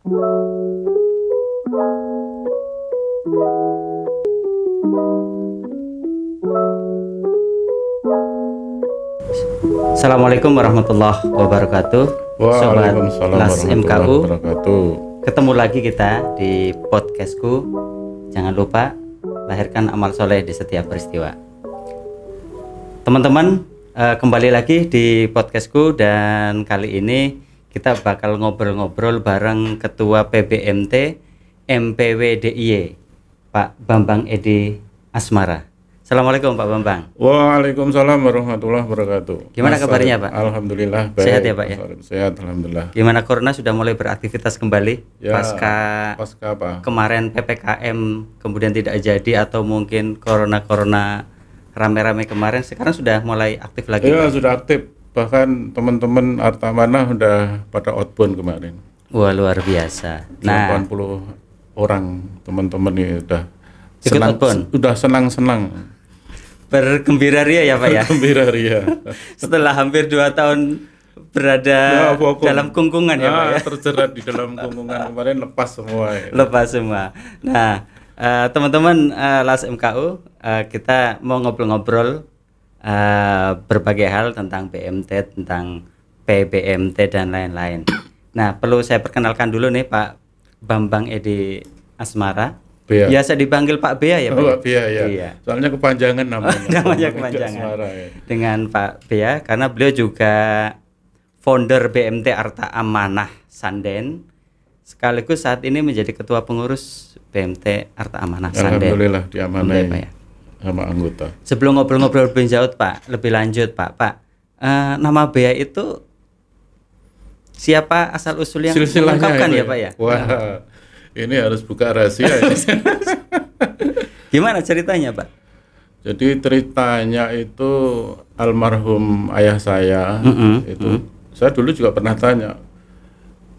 Assalamualaikum warahmatullahi wabarakatuh. Waalaikumsalam warahmatullahi wabarakatuh. Ketemu lagi kita di podcastku. Jangan lupa lahirkan amal soleh di setiap peristiwa. Teman-teman, kembali lagi di podcastku, dan kali ini kita bakal ngobrol-ngobrol bareng Ketua PBMT MPW DIY, Pak Bambang Edi Asmara. Assalamualaikum Pak Bambang. Waalaikumsalam warahmatullahi wabarakatuh. Gimana kabarnya Pak? Alhamdulillah baik. Sehat ya Pak ya? Sehat alhamdulillah. Gimana corona sudah mulai beraktivitas kembali? Ya, pasca apa? Kemarin PPKM kemudian tidak jadi, atau mungkin corona rame-rame kemarin, sekarang sudah mulai aktif lagi? Ya, Pak? sudah aktif. Bahkan teman-teman Arta Amanah sudah pada outbound kemarin. Wah, luar biasa. 80 orang teman-teman ini sudah senang-senang. Bergembira ria ya Pak ya? Bergembira ria. Setelah hampir 2 tahun berada dalam kungkungan ya Pak ya? Terjerat di dalam kungkungan kemarin, lepas semua ya. Lepas semua. Nah, teman-teman LAS MKU, kita mau ngobrol-ngobrol berbagai hal tentang BMT, tentang PBMT dan lain-lain. Nah, perlu saya perkenalkan dulu nih Pak Bambang Edi Asmara. Bea. Biasa dipanggil Pak Bea ya Pak? Pak Bea ya. Iya. Soalnya kepanjangan namanya. Namanya kepanjangan. Asmara, ya. Dengan Pak Bea, karena beliau juga founder BMT Arta Amanah Sanden, sekaligus saat ini menjadi ketua pengurus BMT Arta Amanah Sanden. Alhamdulillah diamanai Pak ya. sama anggota. Sebelum ngobrol-ngobrol lebih jauh Pak, lebih lanjut Pak, nama Bea itu siapa, asal usul yang mengungkapkan ya Pak ya? Wah, ini harus buka rahasia ya. Gimana ceritanya Pak? Jadi ceritanya itu almarhum ayah saya saya dulu juga pernah tanya,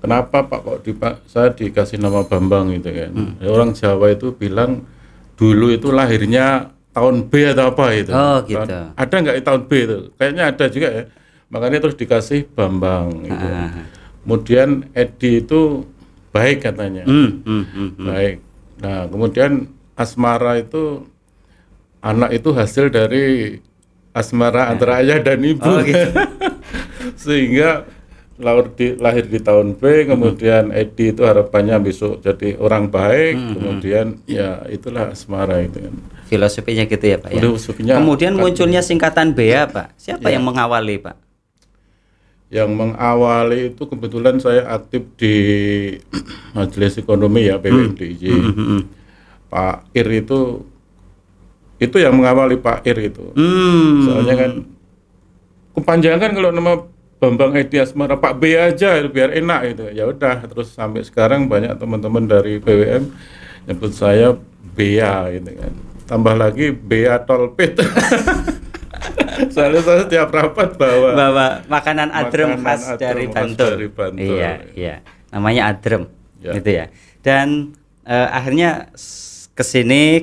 kenapa Pak kok saya dikasih nama Bambang gitu kan. Orang Jawa itu bilang dulu itu lahirnya tahun B atau apa itu. Oh gitu. Ada nggak tahun B itu? Kayaknya ada juga ya. Makanya terus dikasih Bambang gitu. Kemudian Edi itu baik katanya. Baik. Nah, kemudian Asmara itu anak itu hasil dari asmara antara ayah dan ibu. Oh, gitu. Sehingga lahir di tahun B, kemudian Edi itu harapannya besok jadi orang baik, kemudian ya itulah Asmara itu kan. Filosofinya gitu ya Pak ya. Kemudian munculnya singkatan BEA Pak. Siapa yang mengawali Pak? Yang mengawali itu kebetulan saya aktif di Majelis Ekonomi ya, PBMDIY. Pak Ir itu yang mengawali Pak Ir itu. Soalnya kan kepanjangan kalau nama Bambang Edi Asmara, Pak B aja biar enak gitu. Ya udah, terus sampai sekarang banyak teman-teman dari BWM nyebut saya Bea gitu kan. Tambah lagi Bea Tolpit. Soalnya saya setiap rapat bawa makanan adrem khas dari Bantul. Iya. Namanya adrem, gitu ya. Dan akhirnya kesini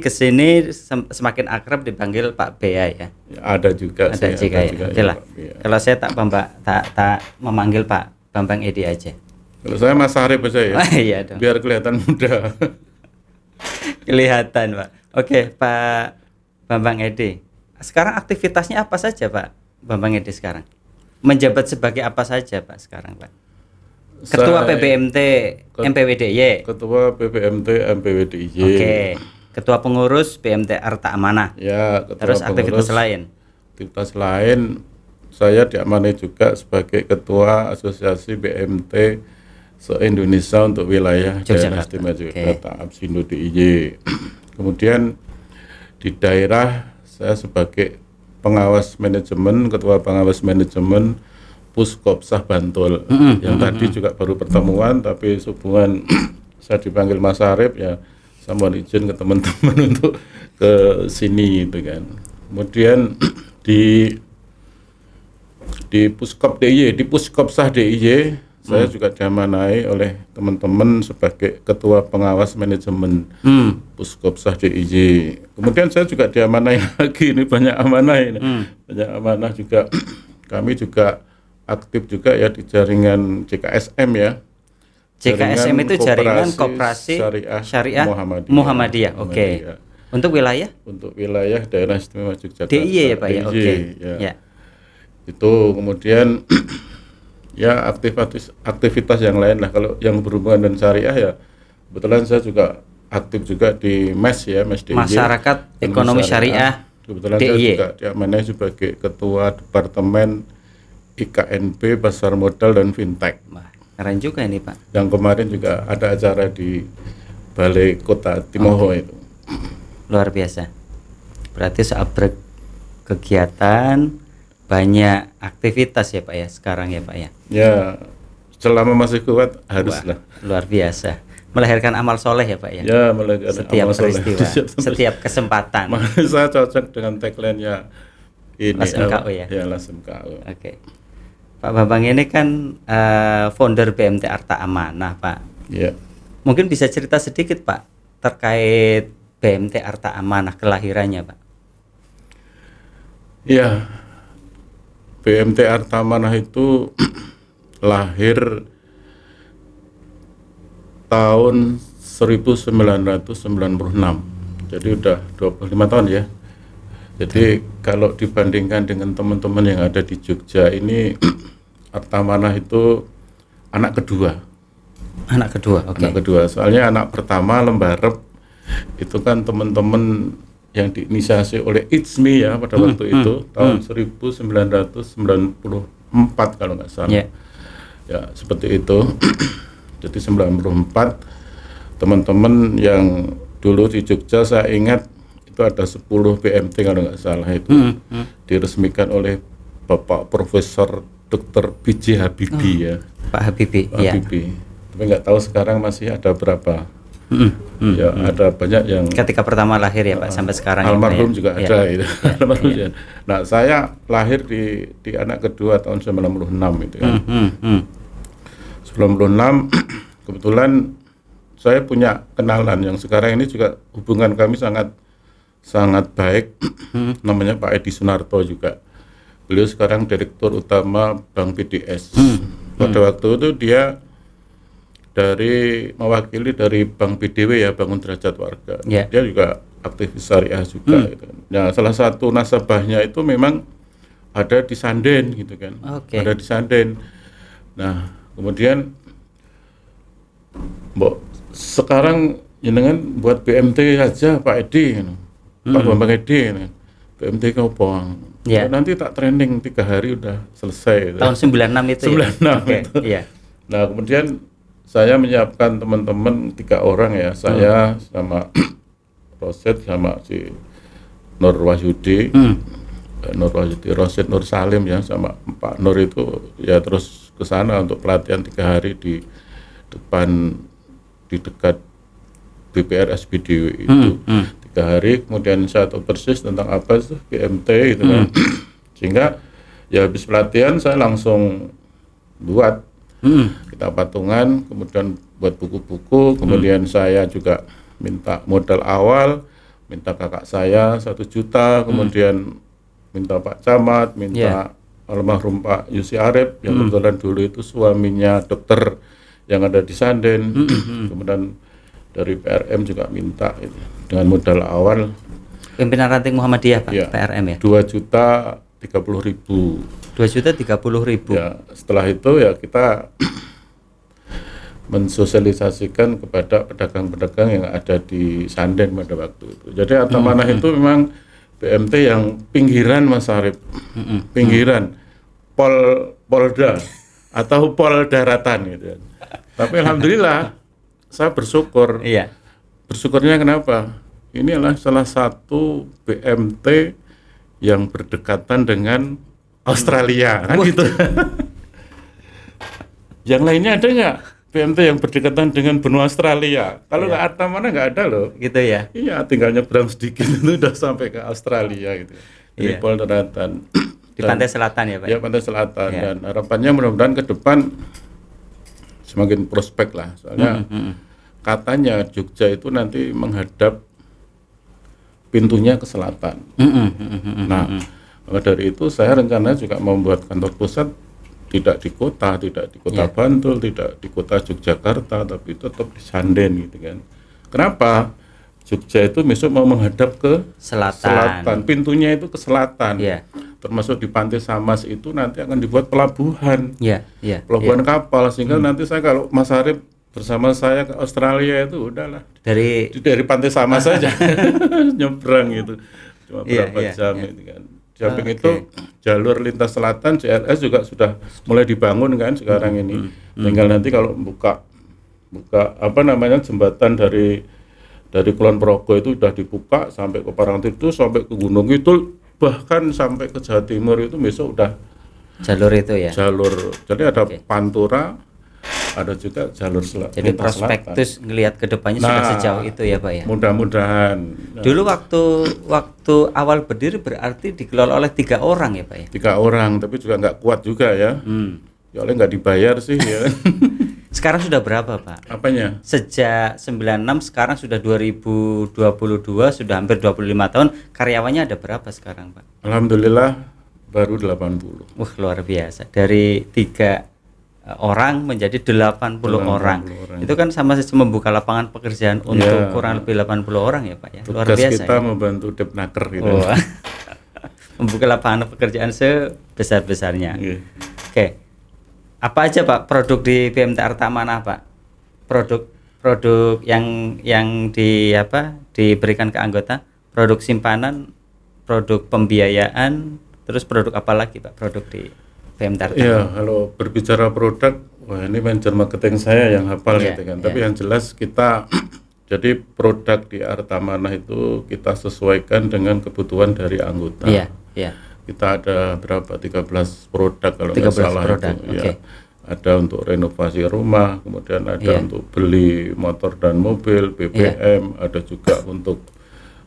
semakin akrab dipanggil Pak Bea ya. Ada juga. Ada juga ya. Kalau saya tak memanggil Pak Bambang Edi aja. Kalau saya Mas Arif aja ya. Iya dong. Biar kelihatan muda. Kelihatan Pak. Oke, Pak Bambang Edi. Sekarang aktivitasnya apa saja Pak Bambang Edi sekarang? Menjabat sebagai apa saja Pak sekarang Pak? Ketua PBMT MPW DIY. Ketua PBMT MPW DIY. Oke. Ketua pengurus BMT Arta Amanah. Ya, terus aktivitas lain. Aktivitas lain saya diamanai juga sebagai Ketua Asosiasi BMT se-Indonesia untuk wilayah Daerah Istimewa Yogyakarta, Absindo DIY. Kemudian di daerah saya sebagai pengawas manajemen, ketua pengawas manajemen Puskopsah Bantul. Yang tadi juga baru pertemuan, tapi sehubungan saya dipanggil Mas Arif ya, saya mohon izin ke teman-teman untuk ke sini gitu kan. Kemudian di Puskop DIY, di Puskopsah DIY saya juga diamanai oleh teman-teman sebagai ketua pengawas manajemen Puskopsah DIY. Kemudian saya juga diamanai lagi, ini banyak amanah ini. Banyak amanah juga. Kami juga aktif juga ya di jaringan JKSM ya. JKSM itu jaringan koperasi syariah Muhammadiyah. Oke. Untuk wilayah? Untuk wilayah daerah istimewa Yogyakarta. DIY ya Pak ya. Oke. Ya. Itu kemudian ya aktivitas yang lain lah. Kalau yang berhubungan dengan syariah ya kebetulan saya juga aktif juga di MES ya, MES DIY. Masyarakat Ekonomi Syariah. Kebetulan saya juga diamanai sebagai ketua departemen IKNB Pasar Modal dan Fintech. Wah, keren juga ini Pak. Yang kemarin juga ada acara di Balai Kota Timoho itu. Luar biasa. Berarti saat berkegiatan banyak aktivitas ya Pak ya sekarang ya Pak ya. Ya, selama masih kuat haruslah. Luar biasa. Melahirkan amal soleh ya Pak ya. Ya, melahirkan setiap amal soleh. peristiwa, setiap kesempatan. Saya cocok dengan tagline-nya ini. Las MKU ya. Ya, Las MKU. Oke. Pak Bambang ini kan founder BMT Arta Amanah Pak. Ya. Mungkin bisa cerita sedikit Pak terkait BMT Arta Amanah kelahirannya Pak. Ya, BMT Arta Amanah itu lahir tahun 1996. Jadi udah 25 tahun ya. Jadi kalau dibandingkan dengan teman-teman yang ada di Jogja ini Arta Amanah itu anak kedua. Anak kedua, oke. Anak kedua, soalnya anak pertama Lembarep itu kan teman-teman yang diinisiasi oleh ITSMI ya pada waktu itu tahun 1994 kalau nggak salah. Yeah. Ya seperti itu. Jadi 94 teman-teman yang dulu di Jogja saya ingat itu ada 10 BMT kalau nggak salah itu diresmikan oleh Bapak Profesor Dr. B.J. Habibie ya. Pak Habibie. Pak Habibie. Tapi nggak tahu sekarang masih ada berapa. Ya ada banyak yang ketika pertama lahir ya Pak sampai sekarang. Almarhum ya, juga ya. ada itu. Ya. Nah saya lahir di anak kedua tahun 96 itu kan. 96 kebetulan saya punya kenalan yang sekarang ini juga hubungan kami sangat baik. Namanya Pak Edi Sunarto juga. Beliau sekarang Direktur Utama Bank BDS. Pada waktu itu dia mewakili dari Bank BDW ya, Bangun Derajat Warga. Yeah. Dia juga aktivis syariah juga. Gitu. Nah, salah satu nasabahnya itu memang ada di Sanden gitu kan. Okay. Ada di Sanden. Nah, kemudian sekarang jenengan buat BMT aja Pak Edi, Pak Bambang Edi, BMT kau poang. Yeah. Nanti tak training 3 hari udah selesai. Tahun 96 itu 96 ya? Okay. itu. Yeah. Nah kemudian saya menyiapkan teman-teman 3 orang ya, saya sama Roset sama si Nur Wahyudi, Roset Nur Salim ya, sama Pak Nur itu ya terus ke sana untuk pelatihan 3 hari di dekat BPR SBDW itu 3 hari, kemudian saya tahu persis tentang apa itu BMT gitu kan. Sehingga ya habis pelatihan saya langsung buat kita patungan, kemudian buat buku-buku, kemudian saya juga minta modal awal, minta kakak saya 1 juta, kemudian minta Pak Camat, minta almarhum Pak Yusi Arif yang kebetulan dulu itu suaminya dokter yang ada di Sanden, kemudian dari PRM juga minta itu, dengan modal awal. Pimpinan ranting Muhammadiyah Pak, ya, PRM ya? 2.030.000. 2.030.000. Ya, setelah itu ya kita mensosialisasikan kepada pedagang-pedagang yang ada di Sanden pada waktu itu. Jadi Arta Amanah itu memang BMT yang pinggiran Mas Arif, pinggiran Polda atau Pol daratan gitu. Tapi alhamdulillah saya bersyukur. Iya. Bersyukurnya kenapa? Ini adalah salah satu BMT yang berdekatan dengan Australia kan gitu. Yang lainnya ada nggak BMT yang berdekatan dengan benua Australia? Kalau nggak Arta Amanah nggak ada loh. Gitu ya? Iya, tinggal nyebrang sedikit itu udah sampai ke Australia gitu. Di Pol daratan. Di pantai selatan ya Pak? Ya, pantai selatan. Dan harapannya mudah-mudahan ke depan semakin prospek lah. Soalnya katanya Jogja itu nanti menghadap pintunya ke selatan. Nah, maka dari itu saya rencananya juga membuat kantor pusat tidak di kota Bantul, tidak di kota Yogyakarta, tapi tetap di Sanden gitu kan. Kenapa? Jogja itu besok mau menghadap ke selatan. Pintunya itu ke selatan. Termasuk di Pantai Samas itu nanti akan dibuat pelabuhan. Pelabuhan kapal, sehingga nanti saya kalau Mas Arif bersama saya ke Australia itu udahlah dari Pantai Samas saja nyebrang gitu. Cuma berapa jam itu kan. Samping itu jalur lintas selatan JLS juga sudah mulai dibangun kan sekarang ini. Tinggal nanti kalau buka apa namanya jembatan dari Kulon Progo itu sudah dibuka sampai ke Parangtritis, sampai ke Gunung Kidul, bahkan sampai ke Jawa Timur itu besok udah jalur itu ya. Jadi ada Pantura, ada juga jalur selatan. Jadi prospektus ngelihat ke depannya sudah sejauh itu ya Pak ya. Mudah-mudahan. Dulu waktu awal berdiri berarti dikelola oleh 3 orang ya Pak ya. 3 orang, tapi juga nggak kuat juga ya. Ya oleh nggak dibayar sih ya. Sekarang sudah berapa Pak? Apanya? Sejak 96 sekarang sudah 2022, sudah hampir 25 tahun. Karyawannya ada berapa sekarang Pak? Alhamdulillah baru 80. Wah luar biasa. Dari 3 orang menjadi 80 orang. Itu kan sama saja membuka lapangan pekerjaan untuk kurang lebih 80 orang ya Pak ya. Luar Tugas biasa. kita ya. membantu Depnaker gitu. Membuka lapangan pekerjaan sebesar-besarnya. Oke. Apa aja Pak produk di BMT Arta Amanah Pak? Produk yang diberikan ke anggota, produk simpanan, produk pembiayaan, terus produk apa lagi Pak produk di BMT Arta Amanah? Ya, kalau berbicara produk, wah ini manajer marketing saya yang hafal gitu kan. Tapi yang jelas kita jadi produk di Arta Amanah itu kita sesuaikan dengan kebutuhan dari anggota. Kita ada berapa? 13 produk kalau nggak salah produk. Itu. Ya. Ada untuk renovasi rumah, kemudian ada untuk beli motor dan mobil, BBM, ada juga untuk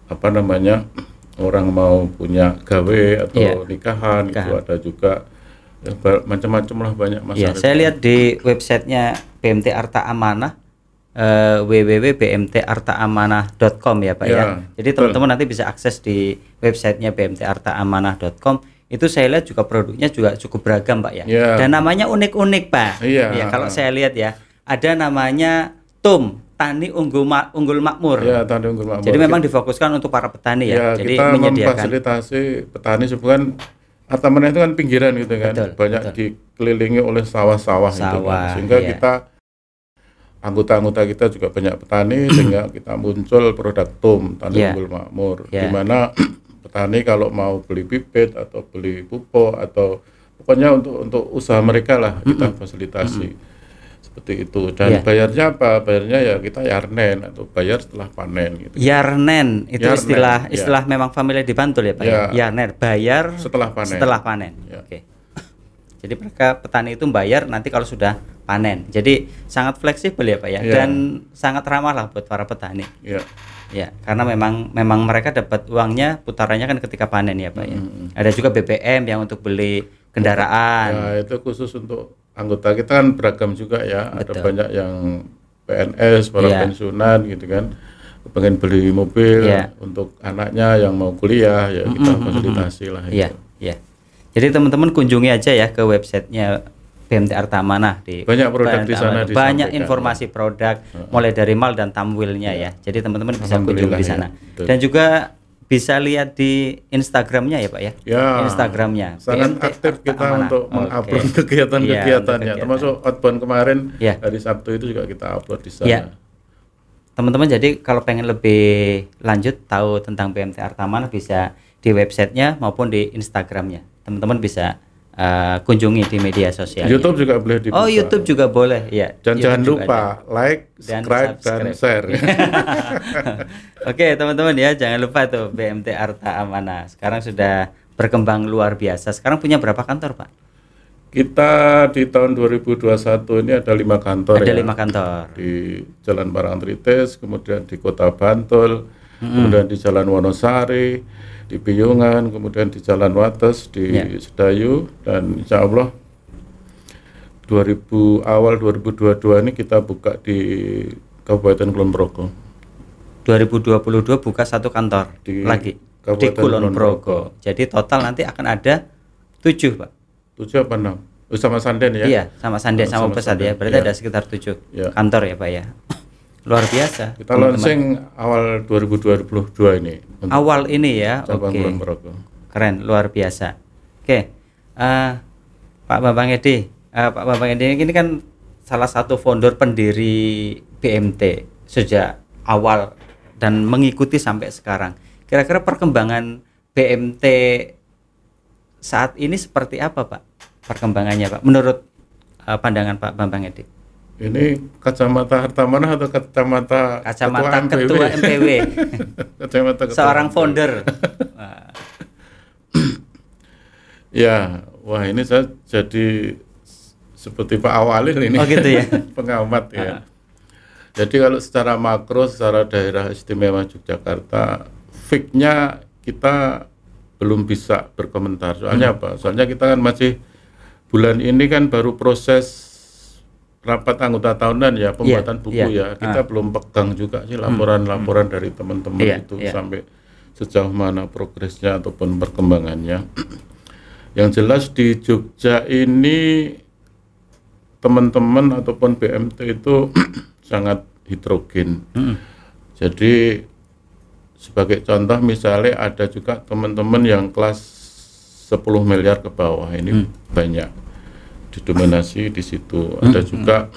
apa namanya orang mau punya gawe atau nikahan, itu ada juga ya, macam-macam lah banyak masalah. Saya lihat di websitenya BMT Arta Amanah. www.bmtartaamanah.com ya Pak ya. Jadi teman-teman nanti bisa akses di websitenya bmtartaamanah.com. Itu saya lihat juga produknya juga cukup beragam Pak ya. Dan namanya unik-unik Pak. Ya kalau saya lihat ya, ada namanya TUM, Tani Unggul Makmur. Tani Unggul Makmur. Jadi memang difokuskan untuk para petani ya. Jadi kita menyediakan memfasilitasi petani sebuah Arta Amanah itu kan pinggiran gitu kan. Banyak dikelilingi oleh sawah-sawah itu kan. Sehingga kita anggota-anggota kita juga banyak petani sehingga kita muncul produk TUM, Tani Unggul Makmur, di mana petani kalau mau beli bibit atau beli pupuk atau pokoknya untuk usaha mereka lah kita fasilitasi seperti itu. Dan bayarnya apa? Bayarnya ya kita yarnen atau bayar setelah panen gitu. Yarnen itu istilah memang familiar di Bantul ya Pak ya. Yarnen bayar setelah panen. Oke. Jadi mereka petani itu bayar nanti kalau sudah panen. Jadi sangat fleksibel ya Pak ya, dan sangat ramah lah buat para petani. Ya, karena memang mereka dapat uangnya putarannya kan ketika panen ya Pak ya. Ada juga BBM yang untuk beli kendaraan. Ya, itu khusus untuk anggota kita kan beragam juga ya. Ada banyak yang PNS, para pensiunan gitu kan. Pengen beli mobil untuk anaknya yang mau kuliah ya kita fasilitasi lah itu. Jadi teman-teman kunjungi aja ya ke websitenya BMT Arta Amanah di banyak produk di sana, banyak informasi produk mulai dari mal dan tamwilnya ya. Jadi teman-teman bisa kunjungi di sana. Dan juga bisa lihat di Instagramnya ya Pak ya. Instagramnya sangat BMT aktif Arta kita Amanah untuk mengupload kegiatan-kegiatannya, termasuk outbound kemarin hari Sabtu itu juga kita upload di sana. Teman-teman jadi kalau pengen lebih lanjut tahu tentang BMT Arta Amanah bisa di websitenya maupun di Instagramnya. Teman-teman bisa kunjungi di media sosial. YouTube juga boleh dibuka. Oh, YouTube juga boleh ya. Dan jangan lupa like, subscribe dan share. Oke, teman-teman ya, jangan lupa tuh BMT Arta Amanah. Sekarang sudah berkembang luar biasa. Sekarang punya berapa kantor, Pak? Kita di tahun 2021 ini ada 5 kantor. Ada 5 kantor. Di Jalan Parangtritis, kemudian di Kota Bantul, kemudian di Jalan Wonosari, di Piyungan, kemudian di Jalan Wates, di Sedayu, dan insya Allah awal 2022 ini kita buka di Kabupaten Kulon Progo. 2022 buka 1 kantor lagi di Kulon Progo. Jadi total nanti akan ada 7 Pak. 7 apa 6? Sama Sanden ya? Iya, sama Sanden sama Pesat ya. Berarti ada sekitar 7 kantor ya Pak ya. Luar biasa. Kita launching awal 2022 ini. Awal ini ya. Oke. Keren, luar biasa. Oke. Pak Bambang Edi. Pak Bambang Edi ini kan salah satu founder pendiri BMT sejak awal dan mengikuti sampai sekarang. Kira-kira perkembangan BMT saat ini seperti apa Pak? Perkembangannya Pak, menurut pandangan Pak Bambang Edi? Ini kacamata Hartamanah atau kacamata ketua MPW? Kacamata ketua seorang founder. Ya, wah ini saya jadi seperti Pak Awalil ini. Oh gitu ya. Pengamat ya. Jadi kalau secara makro, secara daerah istimewa Yogyakarta, fix-nya kita belum bisa berkomentar. Soalnya apa? Soalnya kita kan masih bulan ini kan baru proses rapat anggota tahunan ya, pembuatan buku ya. Kita belum pegang juga sih laporan-laporan dari teman-teman itu sampai sejauh mana progresnya ataupun perkembangannya. Yang jelas di Jogja ini teman-teman ataupun BMT itu sangat heterogen. Jadi sebagai contoh misalnya ada juga teman-teman yang kelas 10 miliar ke bawah ini banyak didominasi di situ. Ada juga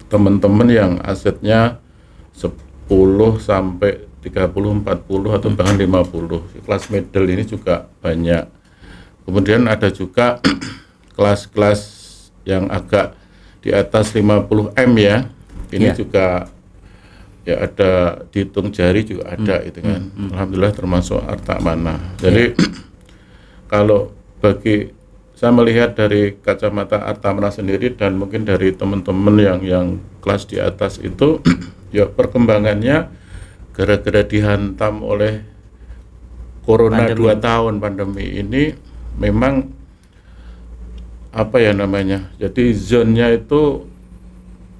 teman-teman yang asetnya 10 sampai 30, 40 atau bahkan 50. Kelas middle ini juga banyak. Kemudian ada juga kelas-kelas yang agak di atas 50 M ya. Ini juga ya ada dihitung jari juga ada itu kan. Alhamdulillah termasuk Hartamanah. Jadi kalau bagi saya melihat dari kacamata Hartamanah sendiri dan mungkin dari teman-teman yang kelas di atas itu ya perkembangannya gara-gara dihantam oleh Corona 2 tahun pandemi ini memang apa ya namanya, jadi zonnya itu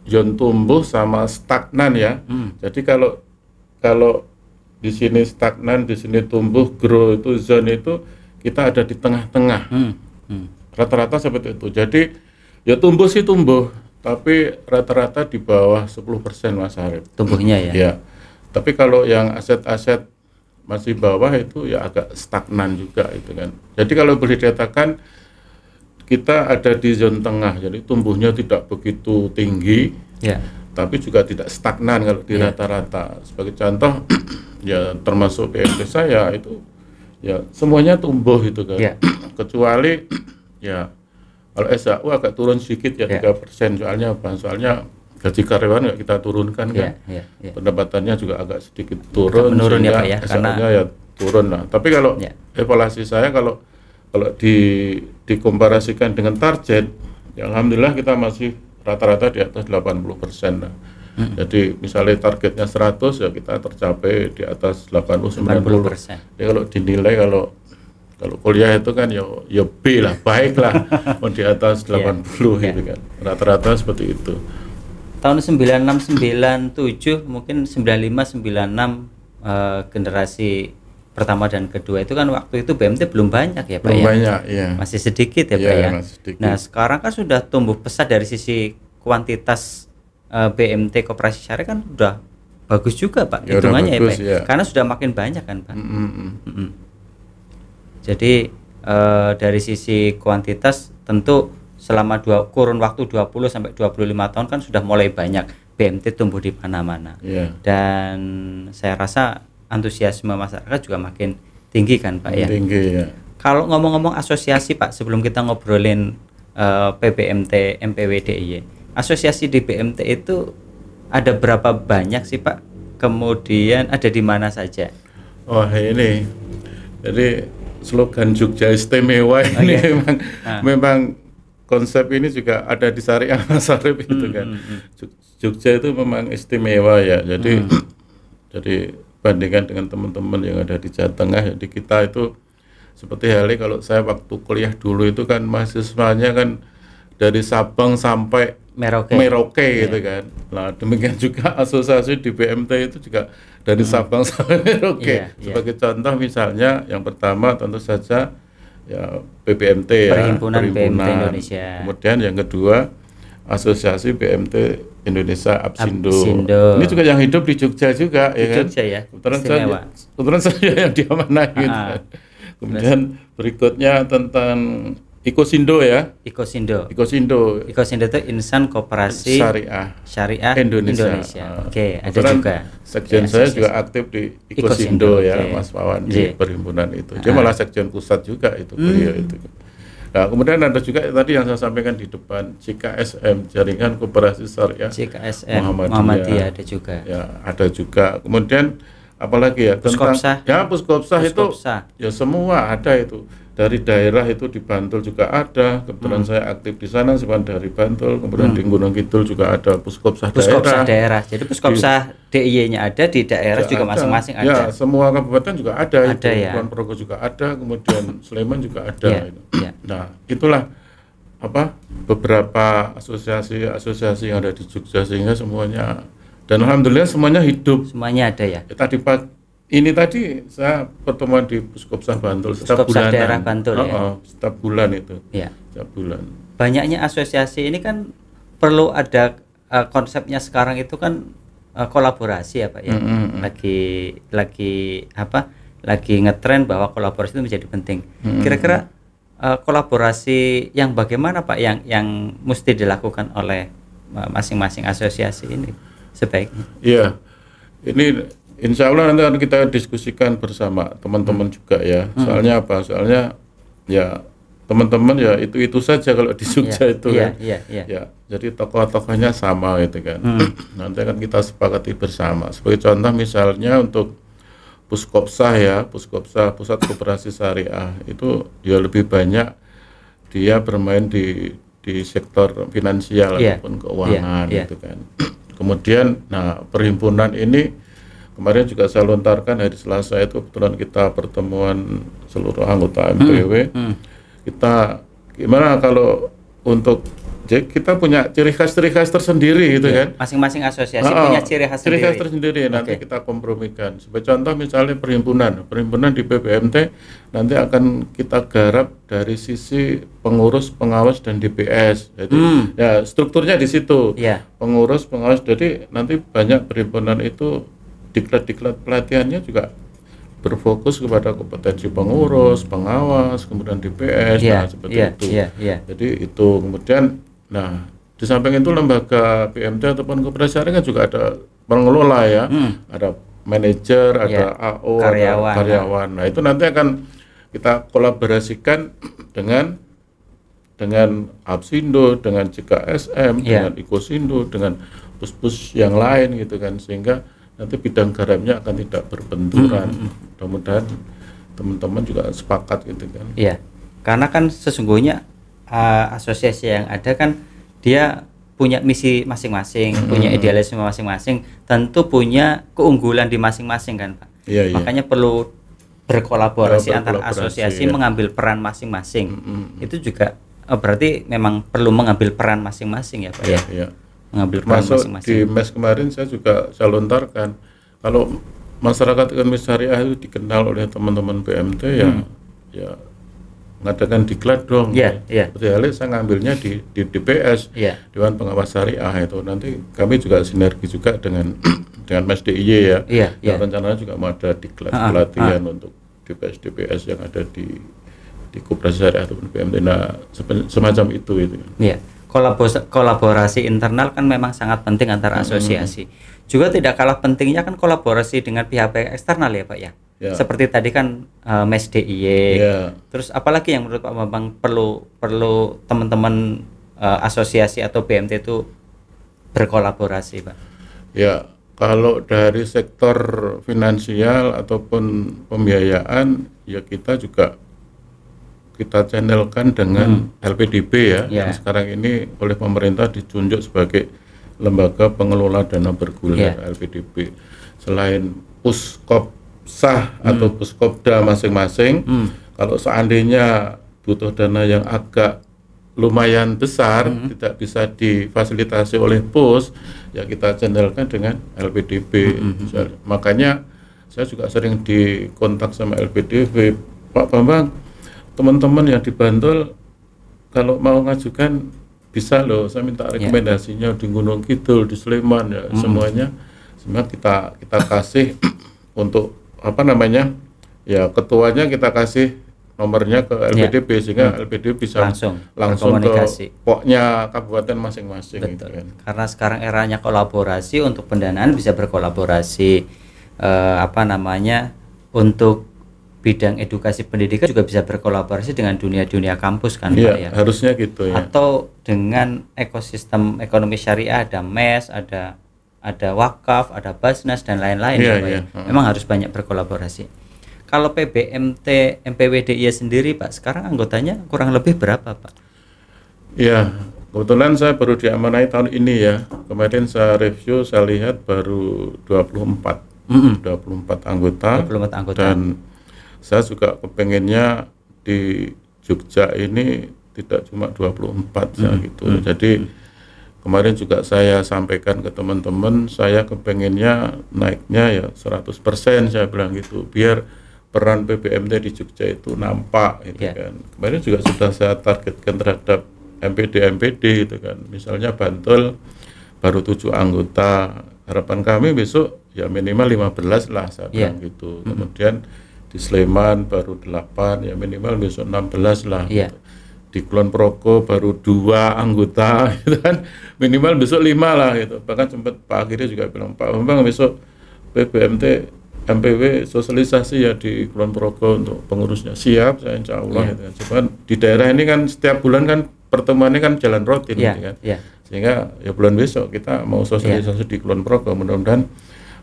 zon tumbuh sama stagnan ya. Jadi kalau di sini stagnan, di sini tumbuh, grow itu zone itu kita ada di tengah-tengah. Rata-rata seperti itu. Jadi ya tumbuh sih tumbuh, tapi rata-rata di bawah 10% Mas Arif. Tumbuhnya ya. Ya. Tapi kalau yang aset-aset masih bawah itu ya agak stagnan juga itu kan. Jadi kalau boleh dikatakan kita ada di zona tengah, jadi tumbuhnya tidak begitu tinggi, tapi juga tidak stagnan kalau di rata-rata. Sebagai contoh, ya termasuk BMT saya itu, ya semuanya tumbuh itu kan. Kecuali ya kalau SHU agak turun sedikit ya 3%. Soalnya apa? Soalnya gaji karyawan nggak kita turunkan kan. Pendapatannya juga agak sedikit turun. Menurun ya Pak ya. SHU-nya ya turun lah. Tapi kalau evaluasi saya kalau dikomparasikan dengan target, ya alhamdulillah kita masih rata-rata di atas 80% lah. Jadi misalnya targetnya 100 ya kita tercapai di atas 80-90%. Ya kalau dinilai kalau kuliah itu kan ya B lah, baik lah, mau di atas 80 gitu kan. Rata-rata seperti itu. Tahun 96 97 mungkin 95 96 generasi pertama dan kedua itu kan waktu itu BMT belum banyak ya Pak belum ya. Banyak, iya. Masih sedikit ya Pak ya. Nah, sekarang kan sudah tumbuh pesat dari sisi kuantitas BMT Koperasi Syariah kan udah bagus juga Pak hitungannya ya Pak. Karena sudah makin banyak kan Pak. Jadi dari sisi kuantitas tentu selama kurun waktu 20 sampai 25 tahun kan sudah mulai banyak BMT tumbuh di mana-mana. Dan saya rasa antusiasme masyarakat juga makin tinggi kan Pak ya. Tinggi ya. Kalau ngomong-ngomong asosiasi Pak, sebelum kita ngobrolin PBMT MPW DIY, asosiasi di BMT itu ada berapa banyak sih Pak? Kemudian ada di mana saja? Oh ini, jadi slogan Jogja Istimewa ini memang konsep ini juga ada di Syariah Mas Arif itu kan. Jogja itu memang istimewa ya. Jadi bandingkan dengan teman-teman yang ada di Jawa Tengah, jadi kita itu seperti halnya kalau saya waktu kuliah dulu itu kan mahasiswanya kan dari Sabang sampai Merauke gitu kan. Nah demikian juga asosiasi di BMT itu juga dari Sabang sampai Merauke. Sebagai contoh misalnya yang pertama tentu saja ya PBMT ya, Perhimpunan BMT Indonesia. Kemudian yang kedua Asosiasi BMT Indonesia Absindo. Absindo. Ini juga yang hidup di Jogja juga, di ya kan? Jogja ya. Kebetulan saya yang diamanahi gitu. Kemudian berikutnya tentang Ikosindo ya. Ikosindo. Ikosindo. Ikosindo itu Insan Koperasi Syariah Indonesia. Oke, ada juga. Sekjen saya juga aktif di Ikosindo ya, Mas Wawan di perhimpunan itu. Dia malah sekjen pusat juga itu beliau itu. Nah, kemudian ada juga tadi yang saya sampaikan di depan JKSM, Jaringan Koperasi Syariah Muhammadiyah ada juga. Ya, ada juga. Kemudian apalagi ya tentang Puskopsah itu ya semua ada itu. Dari daerah itu di Bantul juga ada. Kebetulan saya aktif di sana sebenarnya dari Bantul. Kemudian di Gunung Kidul juga ada Puskopsah daerah. Jadi Puskopsah DIY-nya ada di daerah juga masing-masing ada. Ya, semua kabupaten juga ada itu. Ya. Kulon Progo juga ada, kemudian Sleman juga ada. Nah, itulah beberapa asosiasi yang ada di Jogja sehingga semuanya, dan alhamdulillah semuanya hidup. Semuanya ada ya. Tadi saya pertemuan di Puskopsah Bantul setiap bulan. Daerah Bantul ya. Setiap bulan itu. Ya. Setiap bulan. Banyaknya asosiasi ini kan perlu ada konsepnya sekarang itu kan kolaborasi ya Pak ya. Lagi ngetren bahwa kolaborasi itu menjadi penting. Kira-kira kolaborasi yang bagaimana Pak yang mesti dilakukan oleh masing-masing asosiasi ini sebaiknya? Iya. Ini insya Allah nanti akan kita diskusikan bersama teman-teman juga ya. Soalnya apa? Soalnya ya teman-teman ya itu saja kalau di Jogja itu kan. Ya, jadi tokoh-tokohnya sama gitu kan. Nanti akan kita sepakati bersama. Sebagai contoh misalnya untuk Puskopsah Pusat Koperasi Syariah itu ya lebih banyak dia bermain di sektor finansial ataupun keuangan gitu kan. Kemudian perhimpunan ini kemarin juga saya lontarkan hari Selasa itu kebetulan kita pertemuan seluruh anggota MPW. Kita gimana kalau untuk kita punya ciri khas tersendiri gitu kan. Masing-masing asosiasi punya ciri khas tersendiri. Nanti kita kompromikan. Sebagai contoh misalnya perhimpunan di PBMT nanti akan kita garap dari sisi pengurus, pengawas dan DPS. Jadi ya strukturnya di situ. Pengurus, pengawas. Jadi nanti banyak perhimpunan itu diklat pelatihannya juga berfokus kepada kompetensi pengurus, pengawas, kemudian DPS, seperti itu. Jadi itu kemudian, di samping itu lembaga PMT ataupun koperasi syariah juga ada pengelola ya, ada manajer, ada AO, ada karyawan. Nah itu nanti akan kita kolaborasikan dengan Absindo, dengan JKSM, dengan Ikosindo, dengan pus-pus yang lain gitu kan, sehingga nanti bidang garamnya akan tidak berbenturan. Mudah-mudahan teman-teman juga sepakat gitu kan. Iya, karena kan sesungguhnya asosiasi yang ada kan dia punya misi masing-masing, punya idealisme masing-masing, tentu punya keunggulan di masing-masing kan Pak. Makanya perlu berkolaborasi antar asosiasi, mengambil peran masing-masing. Itu juga berarti memang perlu mengambil peran masing-masing ya Pak ya. Mengambil peran masing-masing. Di MES kemarin saya lontarkan kalau masyarakat ekonomi syariah itu dikenal oleh teman-teman PMT ya mengadakan diklat dong. Seperti halnya saya ngambilnya di DPS, Dewan Pengawas Syariah itu. Nanti kami juga sinergi juga dengan MES DIY ya. Rencananya juga mau ada diklat pelatihan untuk DPS yang ada di koperasi syariah ataupun PMT. Nah, semacam itu. Kolaborasi internal kan memang sangat penting antara asosiasi. Juga tidak kalah pentingnya kan kolaborasi dengan pihak-pihak eksternal ya Pak ya. Seperti tadi kan MES DIY. Terus apalagi yang menurut Pak Bambang perlu teman-teman asosiasi atau BMT itu berkolaborasi Pak? Ya, kalau dari sektor finansial ataupun pembiayaan ya kita juga kita channelkan dengan LPDB ya, yang sekarang ini oleh pemerintah ditunjuk sebagai lembaga pengelola dana bergulir LPDB. Selain Puskopsah atau Puskopda masing-masing, kalau seandainya butuh dana yang agak lumayan besar, tidak bisa difasilitasi oleh PUS, ya kita channelkan dengan LPDB. Makanya saya juga sering dikontak sama LPDB, Pak Bambang, teman-teman yang di Bantul kalau mau ngajukan bisa loh, saya minta rekomendasinya di Gunung Kidul, di Sleman ya, semuanya semua kita kasih untuk apa namanya ya, ketuanya kita kasih nomornya ke LPDB sehingga LPDB bisa langsung ke poknya kabupaten masing-masing. Betul. Gitu kan. Karena sekarang eranya kolaborasi, untuk pendanaan bisa berkolaborasi, apa namanya, untuk bidang edukasi pendidikan juga bisa berkolaborasi dengan dunia kampus kan, Pak ya. Harusnya gitu ya. Atau dengan ekosistem ekonomi syariah, ada MES, ada wakaf, ada Basnas dan lain-lain ya, Pak ya. Memang harus banyak berkolaborasi. Kalau PBMT MPWDIY sendiri, Pak, sekarang anggotanya kurang lebih berapa, Pak? Ya, kebetulan saya baru diamanai tahun ini ya. Kemarin saya review, saya lihat baru 24 anggota. 24 anggota. Dan saya juga kepengennya di Jogja ini tidak cuma 24 ya gitu. Jadi kemarin juga saya sampaikan ke teman-teman, saya kepengennya naiknya ya 100% saya bilang gitu, biar peran PBMT di Jogja itu nampak gitu kan. Kemarin juga sudah saya targetkan terhadap MPD gitu kan. Misalnya Bantul baru 7 anggota, harapan kami besok ya minimal 15 lah saya bilang gitu. Kemudian di Sleman baru 8, ya minimal besok 16 lah. Gitu. Di Kulon Progo baru 2 anggota gitu kan, minimal besok 5 lah gitu. Bahkan sempat Pak Akhirnya juga bilang, Pak Bambang besok PBMT MPW sosialisasi ya di Kulon Progo untuk pengurusnya. Siap, saya insya Allah gitu kan. Cuman di daerah ini kan setiap bulan kan pertemuannya kan jalan rutin gitu kan. Sehingga ya bulan besok kita mau sosialisasi di Kulon Progo, mudah-mudahan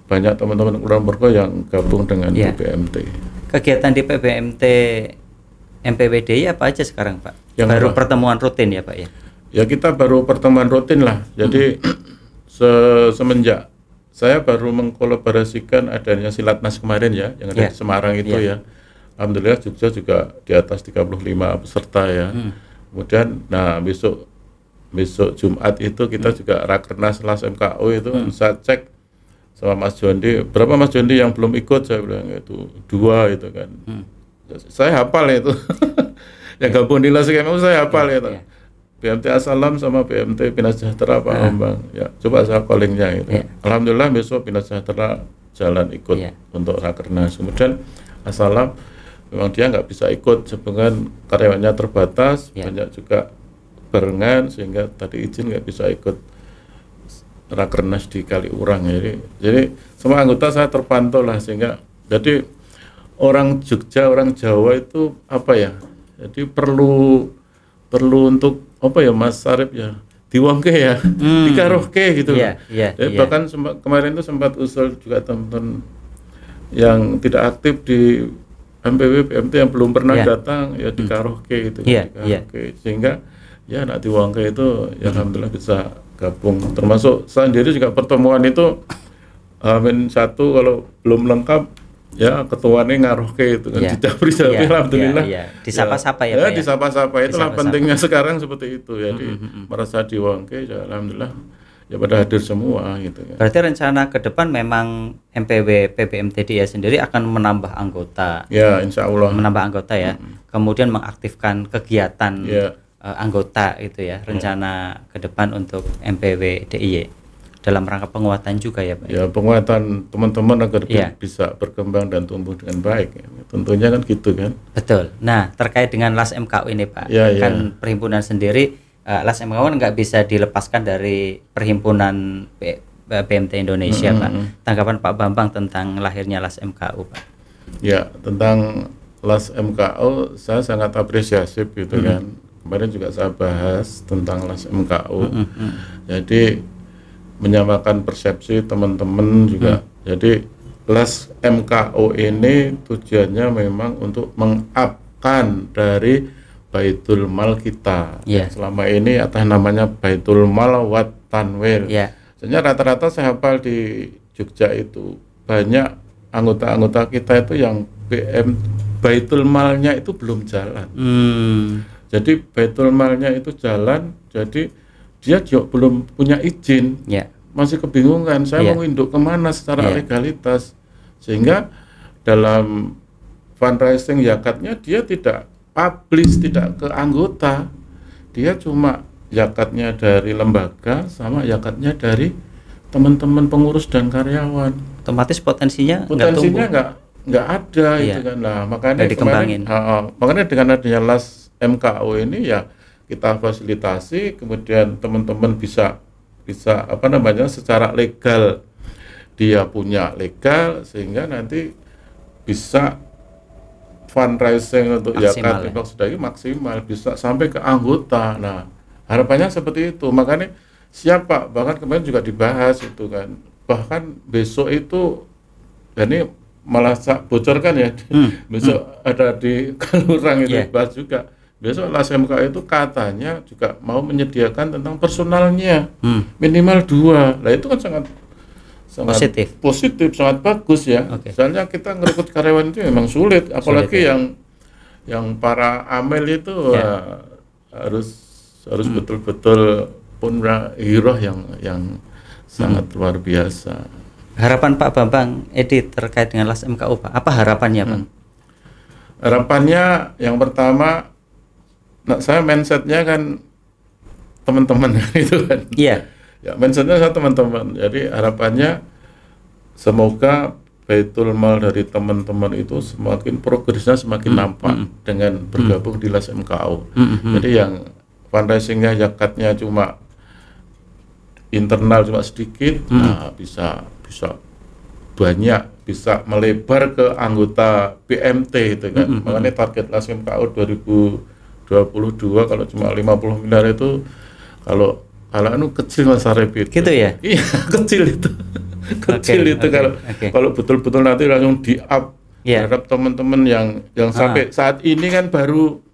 banyak teman-teman Kulon Progo yang gabung dengan PBMT. Kegiatan di PBMT MPWDIY apa aja sekarang, Pak? Yang baru pertemuan rutin ya, Pak ya? Ya kita baru pertemuan rutin lah. Jadi semenjak saya baru mengkolaborasikan adanya Silatnas kemarin ya, yang ada di Semarang itu ya. Alhamdulillah Jogja juga di atas 35 peserta ya. Kemudian nah besok Jumat itu kita juga Rakernas LAS MKU itu saya cek sama Mas Jondi, berapa Mas Jondi yang belum ikut, saya bilang itu 2 itu kan. Saya hafal itu. Yang gabung di LAS MKU saya hafal itu. BMT Asalam sama BMT Bina Sejahtera Pak Bambang. Ya, coba saya callingnya gitu. Alhamdulillah besok Bina Sejahtera jalan ikut untuk Rakernas. Kemudian Asalam memang dia nggak bisa ikut sebenarnya karyawannya terbatas, banyak juga barengan sehingga tadi izin nggak bisa ikut Rakernas di Kaliurang. Jadi semua anggota saya terpantau lah, sehingga jadi orang Jogja, orang Jawa itu apa ya, jadi perlu untuk apa ya Mas Sarip ya, diwongke ya, dikarohke gitu. Jadi bahkan kemarin itu sempat usul juga teman-teman yang tidak aktif di MPW PMT yang belum pernah datang ya dikarohke gitu. Sehingga ya nak diwongke itu ya alhamdulillah bisa gabung. Termasuk saya sendiri juga pertemuan itu Amin 1 kalau belum lengkap ya ketuanya ngarohke itu kan dicapri alhamdulillah. Disapa-sapa ya, Pak. Disapa-sapa itulah pentingnya sekarang seperti itu. Jadi merasa diwongke ya alhamdulillah ya pada hadir semua gitu kan. Berarti rencana ke depan memang MPW PBMTDIY sendiri akan menambah anggota. Ya, insya Allah. Menambah anggota ya. Kemudian mengaktifkan kegiatan anggota itu ya, rencana ke depan untuk MPWDIY dalam rangka penguatan juga ya, Pak. Ya, penguatan teman-teman agar bisa berkembang dan tumbuh dengan baik ya. Tentunya kan gitu kan. Betul. Nah, terkait dengan LAS MKU ini, Pak, kan perhimpunan sendiri, LAS MKU nggak bisa dilepaskan dari perhimpunan PMT Indonesia, Pak. Tanggapan Pak Bambang tentang lahirnya LAS MKU, Pak? Ya, tentang LAS MKU saya sangat apresiatif gitu kan. Kemarin juga saya bahas tentang LAS MKU. Jadi menyamakan persepsi teman-teman juga. Jadi LAS MKU ini tujuannya memang untuk mengupkan dari Baitul Mal kita. Selama ini atas namanya Baitul Mal wat Tanwir. Sebenarnya rata-rata saya hafal di Jogja itu banyak anggota-anggota kita itu yang Baitul Malnya itu belum jalan. Jadi Baitul Malnya itu jalan, jadi dia juga belum punya izin, masih kebingungan, saya mau induk kemana secara legalitas, sehingga dalam fundraising zakatnya dia tidak publish, tidak ke anggota, dia cuma zakatnya dari lembaga sama zakatnya dari teman-teman pengurus dan karyawan. Otomatis potensinya nggak ada itu kan. Nah, makanya makanya dengan adanya LAS MKO ini ya kita fasilitasi, kemudian teman-teman bisa secara legal, dia punya legal, sehingga nanti bisa fundraising untuk zakat infak sedekah maksimal, bisa sampai ke anggota. Nah, harapannya seperti itu. Makanya siapa, bahkan kemarin juga dibahas itu kan, bahkan besok itu, ini malah bocorkan ya, besok ada di Kalurang itu bahas juga. Besok LAS MK itu katanya juga mau menyediakan tentang personalnya minimal 2. Nah itu kan sangat positif, sangat bagus ya. Soalnya kita ngerekrut karyawan itu memang sulit, apalagi yang para amel itu harus betul-betul hero yang sangat luar biasa. Harapan Pak Bambang Edi terkait dengan LAS MKO, Pak, apa harapannya, Bang? Harapannya yang pertama, saya mindsetnya kan teman-teman itu kan. Iya. Ya, mindsetnya saya teman-teman. Jadi harapannya semoga Baitul Mal dari teman-teman itu semakin progresnya semakin nampak dengan bergabung di LAS MKO. Jadi yang fundraisingnya zakatnya cuma internal cuma sedikit, nah bisa banyak, bisa melebar ke anggota BMT itu kan. Makanya target LAS MKO 2022 kalau cuma 50 miliar itu kalau kecil Mas Arif gitu ya? Iya, kecil itu. Kalau betul-betul nanti langsung di-up terhadap teman-teman yang sampai saat ini kan baru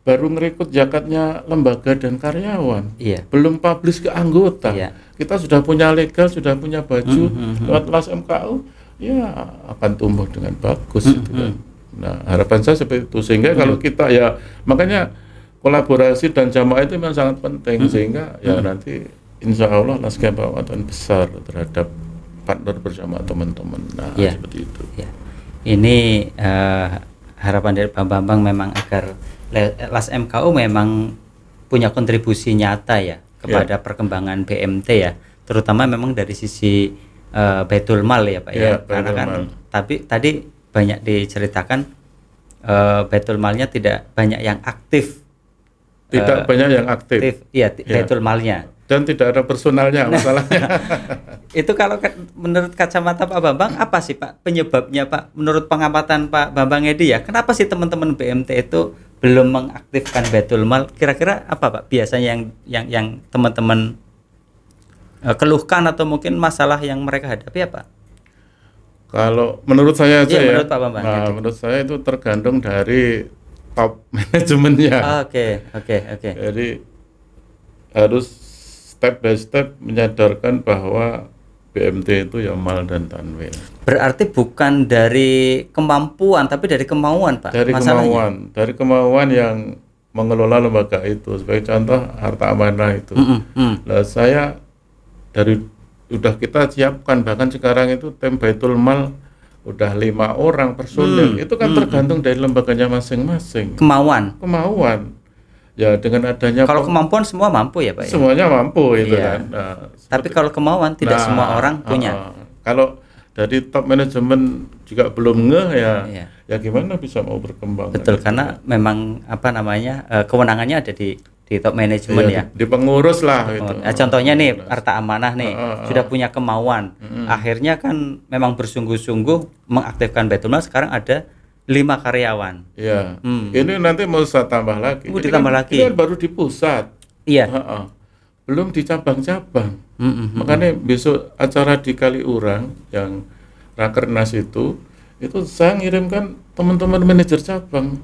ngerekrut zakatnya lembaga dan karyawan, belum publish ke anggota. Kita sudah punya legal, sudah punya baju lewat LAS MKO, ya akan tumbuh dengan bagus itu kan. Nah, harapan saya seperti itu, sehingga kalau kita ya, makanya kolaborasi dan jamaah itu memang sangat penting, sehingga ya nanti insya Allah LAS MKO akan besar terhadap partner bersama teman-teman. Nah, seperti itu. Ini harapan dari Pak Bambang memang agar LAS MKO memang punya kontribusi nyata ya kepada perkembangan BMT ya, terutama memang dari sisi Baitul Mal ya Pak ya, karena kan tadi banyak diceritakan Baitul Malnya tidak banyak yang aktif. Baitul Malnya. Dan tidak ada personalnya masalahnya. Itu kalau menurut kacamata Pak Bambang, apa sih Pak penyebabnya Pak? Menurut pengamatan Pak Bambang Edi ya, kenapa sih teman-teman BMT itu belum mengaktifkan Baitul Mal? Kira-kira apa Pak biasanya yang teman-teman keluhkan atau mungkin masalah yang mereka hadapi apa? Kalau menurut saya aja menurut Pak Bambang. Menurut saya itu tergantung dari top manajemennya. Oke. Jadi harus step by step menyadarkan bahwa BMT itu ya mal dan tanwin. Berarti bukan dari kemampuan tapi dari kemauan Pak. Dari kemauan yang mengelola lembaga itu. Sebagai contoh harta amanah itu. Nah, saya udah kita siapkan, bahkan sekarang itu tim Baitul Mal udah 5 orang personil. Itu kan tergantung dari lembaganya masing-masing. Kemauan. Ya dengan adanya kalau kemampuan semua mampu ya Pak. Semuanya mampu itu kan. Nah, tapi kalau kemauan tidak semua orang punya. Kalau dari top manajemen juga belum ya gimana bisa mau berkembang? Betul, karena memang kewenangannya ada di top manajemen ya. Di pengurus lah gitu. Contohnya nih harta amanah nih sudah punya kemauan. Akhirnya kan memang bersungguh-sungguh mengaktifkan Baitul Mal, sekarang ada 5 karyawan. Iya. Ini nanti mau saya tambah lagi. Ditambah lagi. Ini kan baru di pusat. Iya. Belum di cabang-cabang. Makanya besok acara di Kaliurang yang Rakernas itu saya ngirimkan teman-teman manajer cabang.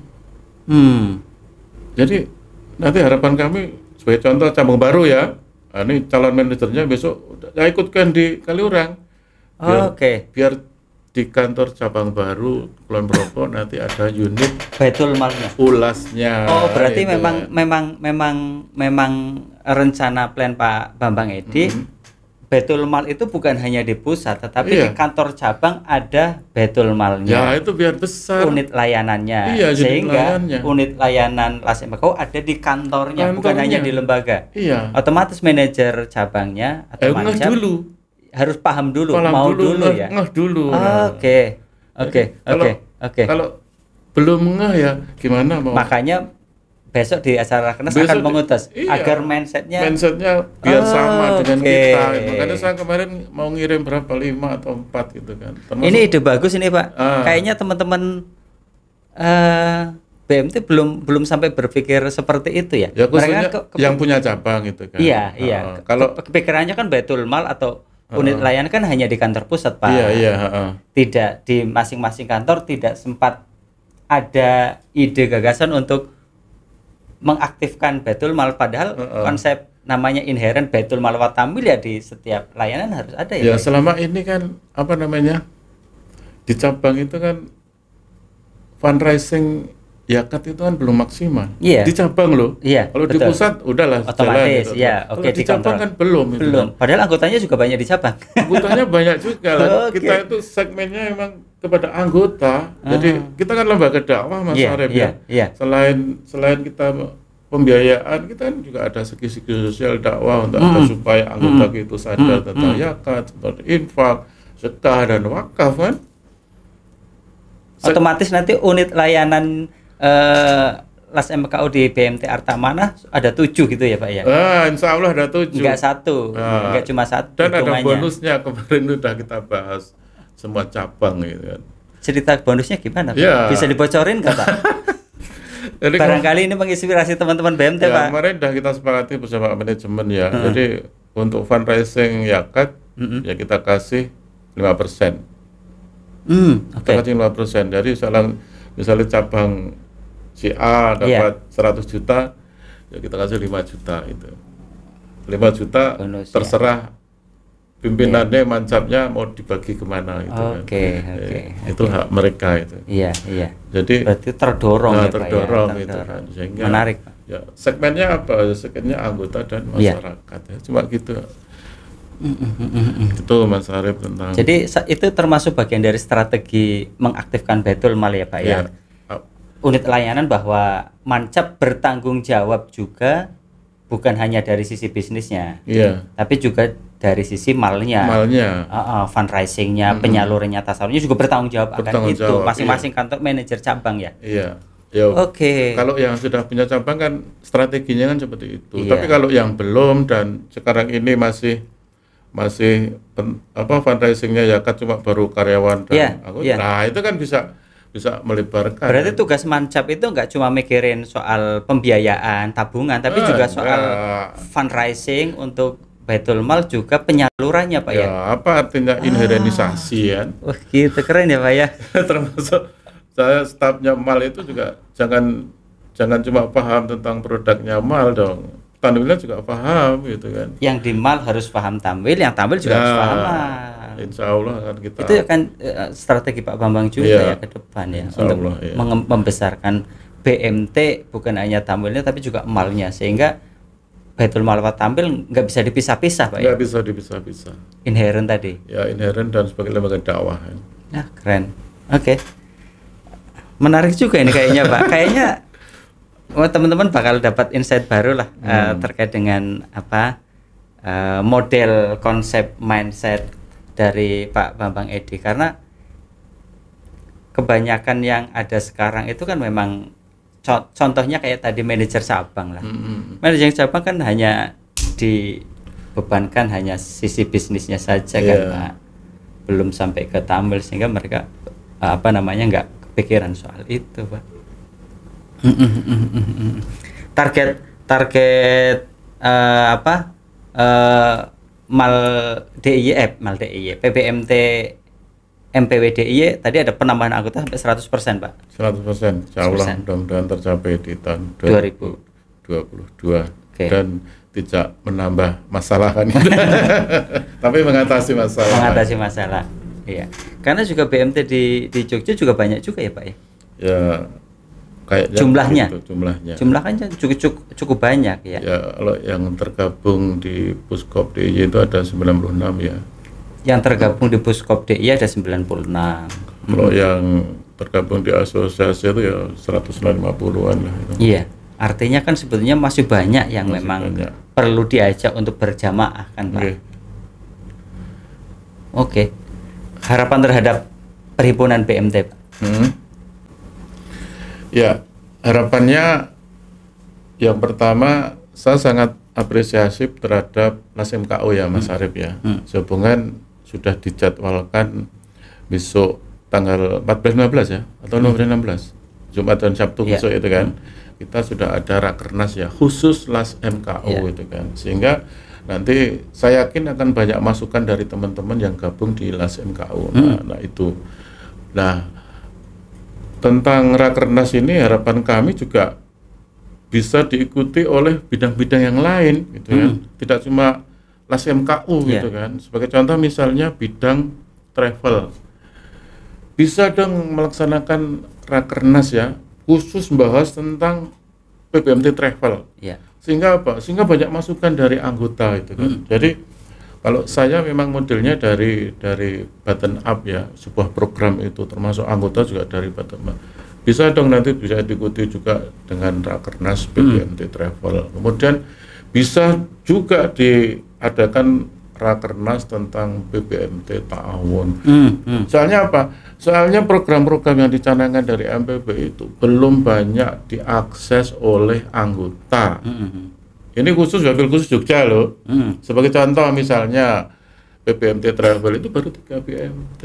Jadi nanti harapan kami sebagai contoh cabang baru ya. Ini calon manajernya besok saya ikutkan di Kaliurang. Biar di kantor cabang baru Kulon Progo nanti ada unit Baitul Malnya, ulasnya. Berarti memang rencana plan Pak Bambang Edi Baitul Mal itu bukan hanya di pusat, tetapi Iya. di kantor cabang ada Baitul Malnya. Ya itu biar besar. Unit layanannya. Iya, jadi Sehingga layannya. unit layanan Las MKU ada di kantornya, bukan Kantornya. hanya di lembaga. Iya. Otomatis manajer cabangnya atau Ngeh mancap dulu. harus paham dulu, Paham mau dulu, dulu ya. ngeh dulu. Oke. Oke. Kalau belum ngeh ya gimana mau? Makanya besok di acara Rakernas Besok akan mengutus iya. agar mindsetnya biar sama dengan oke. kita. Makanya saya kemarin mau ngirim berapa 5 atau 4 gitu kan. Ini ide bagus ini Pak. Kayaknya teman-teman BMT belum sampai berpikir seperti itu ya. Ya khususnya Mereka yang punya cabang itu kan. Iya. Kalau Kepikirannya kan Baitul Mal atau unit layanan kan hanya di kantor pusat Pak. iya. Tidak di masing-masing kantor tidak sempat ada ide gagasan untuk mengaktifkan Baitul Mal, padahal konsep namanya inherent Baitul Mal wa Tamwil ya di setiap layanan harus ada ya. Ya selama ini kan apa namanya di cabang itu kan fundraising yakat itu kan belum maksimal. Iya. Di cabang loh. Iya, Kalau di betul. pusat udahlah Otomatis, jalan, ya, Kalau oke, di cabang dikontrol. kan belum. Itu Belum. kan. Padahal anggotanya juga banyak di cabang. Anggotanya banyak juga lah. Oke. Kita itu segmennya memang kepada anggota. Jadi kita kan lembaga dakwah Mas Iya, Arif iya, ya. iya. Selain kita pembiayaan, kita kan juga ada segi-segi sosial dakwah untuk agar supaya anggota itu sadar tentang zakat, tentang infak, sedekah dan wakaf kan. Otomatis nanti unit layanan Las MKU di BMT Arta Amanah ada 7 gitu ya Pak ya? Insya Allah ada 7. Enggak satu, enggak cuma satu. Dan ada hitungannya. bonusnya kemarin udah kita bahas semua cabang gitu kan. Cerita bonusnya gimana Pak? Ya. Bisa dibocorin nggak Pak? Jadi Barangkali ini menginspirasi teman-teman BMT ya, Pak. kemarin udah kita sepakati bersama manajemen ya. Jadi untuk fundraising yakat ya kita kasih 5%. Oke. Kita kasih 5%. Jadi misalnya cabang si A dapat 100 juta, ya kita kasih 5 juta itu. 5 juta Bonus, terserah pimpinannya, mancapnya mau dibagi kemana gitu kan. Oke. Itu hak mereka itu. Iya. Jadi Berarti terdorong ya Pak ya. terdorong itu kan. Sehingga Menarik Pak. ya segmennya apa? Segmennya anggota dan masyarakat ya. Cuma gitu. Itu Mas Arif tentang. Jadi itu termasuk bagian dari strategi mengaktifkan Baitul Mal ya Pak ya. Unit layanan bahwa mancap bertanggung jawab juga bukan hanya dari sisi bisnisnya, tapi juga dari sisi malnya, fundraisingnya, penyalurannya, tasarufnya juga bertanggung jawab akan itu. Masing-masing kantor manajer cabang ya. Iya. Oke. Kalau yang sudah punya cabang kan strateginya kan seperti itu. Tapi kalau yang belum dan sekarang ini masih fundraisingnya zakat cuma baru karyawan dan anggota. Nah itu kan bisa melebarkan. Berarti tugas mancap itu nggak cuma mikirin soal pembiayaan, tabungan, tapi juga soal fundraising untuk Baitul Mal, juga penyalurannya Pak ya. Apa artinya inherenisasi kan? Wah gitu, keren ya Pak ya. Termasuk saya stafnya Mal itu juga jangan cuma paham tentang produknya Mal dong. Tamwilnya juga paham gitu kan. Yang di Mal harus paham tamwil, yang tamwil juga harus paham Mal. Insya Allah akan kita. Itu akan strategi Pak Bambang juga ya ke depan ya, untuk membesarkan BMT bukan hanya tamwilnya tapi juga malnya, sehingga Baitul Mal wa Tamwil nggak bisa dipisah-pisah Pak. Nggak bisa dipisah-pisah. Inherent tadi. Ya inherent dan sebagai lembaga dakwah. Nah keren. Oke. Menarik juga ini kayaknya Pak. Kayaknya teman-teman bakal dapat insight baru lah terkait dengan model konsep mindset dari Pak Bambang Edi, karena kebanyakan yang ada sekarang itu kan memang contohnya kayak tadi manajer cabang lah. Manajer cabang kan hanya dibebankan hanya sisi bisnisnya saja kan Pak, belum sampai ke tamwil, sehingga mereka nggak kepikiran soal itu Pak. Target Mal DIY, PBMT MPW DIY tadi ada penambahan anggota sampai 100% Pak. 100%, insya Allah mudah-mudahan tercapai di tahun 2022 dan tidak menambah masalah kan. Tapi mengatasi masalah. Iya. Karena juga BMT di Jogja juga banyak juga ya Pak ya. Ya Kayaknya jumlahnya gitu, jumlahnya cukup banyak ya. Ya, kalau yang tergabung di Puskop DIY itu ada 96 ya. Yang tergabung di Puskop DIY ada 96. Kalau yang tergabung di asosiasi itu ya 150-an lah itu. Iya, artinya kan sebetulnya masih banyak yang Masih memang banyak. perlu diajak untuk berjamaah kan Pak. Oke. Harapan terhadap perhimpunan PMT Pak. Ya, harapannya yang pertama saya sangat apresiasi terhadap Las MKU ya Mas Arif ya. Sehubungan sudah dijadwalkan besok tanggal 14-15 ya atau November 16 Jumat dan Sabtu besok itu kan. Kita sudah ada rakernas ya khusus Las MKU itu kan. Sehingga nanti saya yakin akan banyak masukan dari teman-teman yang gabung di Las MKU. Nah itu. Nah, tentang rakernas ini harapan kami juga bisa diikuti oleh bidang-bidang yang lain gitu kan. Tidak cuma Las MKU gitu kan. Sebagai contoh misalnya bidang travel. Bisa dong melaksanakan rakernas ya khusus membahas tentang PBMT travel. Sehingga apa? Sehingga banyak masukan dari anggota itu kan. Jadi kalau saya memang modelnya dari bottom up ya, sebuah program itu termasuk anggota juga dari bottom up. Bisa dong nanti bisa diikuti juga dengan rakernas PBMT travel. Kemudian bisa juga diadakan rakernas tentang PBMT ta'awun. Soalnya apa? Soalnya program-program yang dicanangkan dari MPP itu belum banyak diakses oleh anggota. Ini khusus Wabil khusus Jogja loh. Sebagai contoh misalnya PBMT travel itu baru 3 PBMT.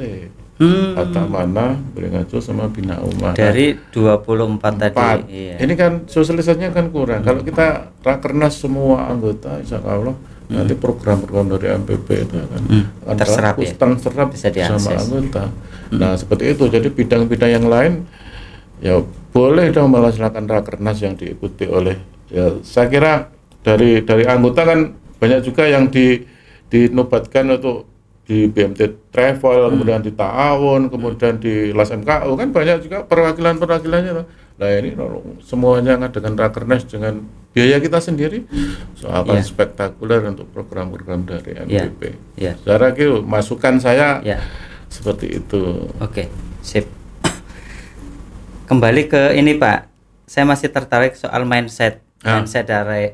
Atamana, Beringharjo sama Bina Umar. Dari 24 tadi. Iya. Ini kan sosialisasinya kan kurang. Kalau kita rakernas semua anggota, insya Allah nanti program-program dari MPP itu akan terserap bisa sama anggota. Nah seperti itu. Jadi bidang-bidang yang lain ya boleh dong melaksanakan rakernas yang diikuti oleh ya saya kira dari anggota kan banyak juga yang dinobatkan untuk di BMT Travel, kemudian di Ta'awun, kemudian di Las MKU kan banyak juga perwakilan-perwakilannya. Nah ini semuanya ngadakan rakernas dengan biaya kita sendiri, soalnya spektakuler untuk program-program dari MPP. Saya kira masukan saya seperti itu. Oke, sip. Kembali ke ini Pak, saya masih tertarik soal mindset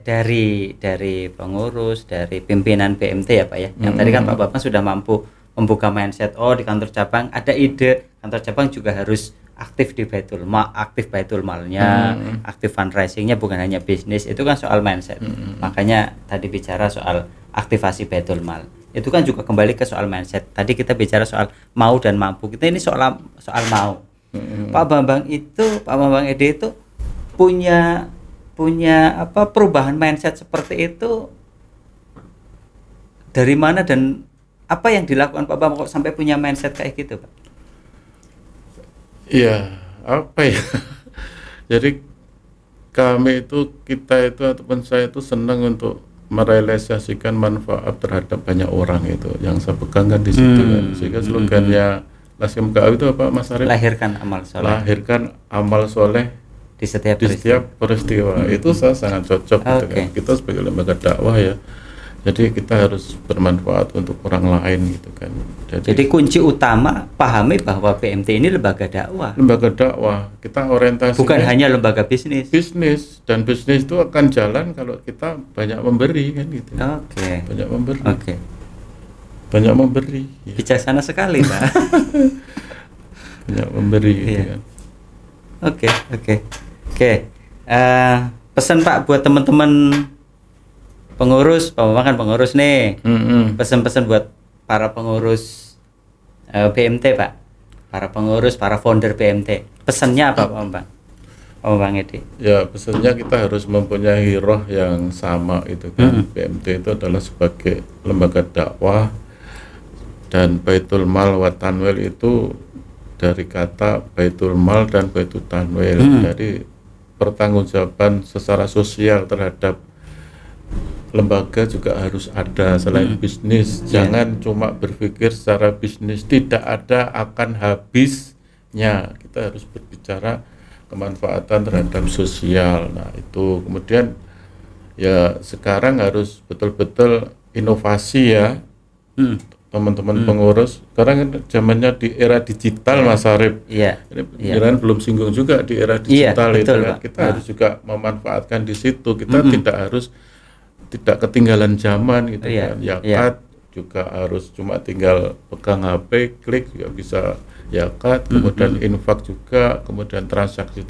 dari pengurus, dari pimpinan PMT ya Pak ya. Yang tadi kan Pak Bapak sudah mampu membuka mindset. Oh di kantor cabang ada ide, kantor cabang juga harus aktif di Baitul Malnya, aktif fundraisingnya, bukan hanya bisnis. Itu kan soal mindset. Makanya tadi bicara soal aktivasi Baitul Mal. Itu kan juga kembali ke soal mindset. Tadi kita bicara soal mau dan mampu. Kita ini soal mau. Pak Bambang Ede itu punya perubahan mindset seperti itu dari mana dan apa yang dilakukan Pak Bambang kok sampai punya mindset kayak gitu Pak? Iya, apa ya? Jadi kita itu ataupun saya itu senang untuk merealisasikan manfaat terhadap banyak orang itu yang saya pegang kan di situ kan. Sehingga slogannya Las MKU itu apa Mas Arif? Lahirkan amal soleh di setiap peristiwa. Itu saya sangat cocok gitu kan. Kita sebagai lembaga dakwah ya, jadi kita harus bermanfaat untuk orang lain gitu kan. Jadi kunci utama pahami bahwa PMT ini lembaga dakwah. Kita orientasi bukan hanya lembaga bisnis, dan bisnis itu akan jalan kalau kita banyak memberi kan gitu. Banyak memberi ya. Bijaksana sekali Pak. Banyak memberi gitu kan. Pesan Pak buat teman-teman pengurus, Pak Bambang kan pengurus nih. Pesan-pesan buat para pengurus BMT Pak, para pengurus, para founder BMT. Pesannya apa Pak Bambang? Pak Bambang Edi. Ya pesannya kita harus mempunyai roh yang sama itu kan. BMT itu adalah sebagai lembaga dakwah dan Baitul Mal wa Tanwil itu dari kata Baitul Mal dan Baitul Tanwil. Jadi pertanggungjawaban secara sosial terhadap lembaga juga harus ada selain bisnis. Jangan cuma berpikir secara bisnis, tidak ada akan habisnya. Kita harus berbicara kemanfaatan terhadap sosial. Nah, itu kemudian ya sekarang harus betul-betul inovasi ya, teman-teman pengurus. Sekarang kan zamannya di era digital, Mas Arif. Iya. Ini jangan belum singgung juga di era digital itu betul, kan. Pak. Kita harus juga memanfaatkan di situ. Kita tidak ketinggalan zaman gitu kan. Yakat juga harus cuma tinggal pegang HP, klik juga bisa yakat, kemudian infak juga, kemudian transaksi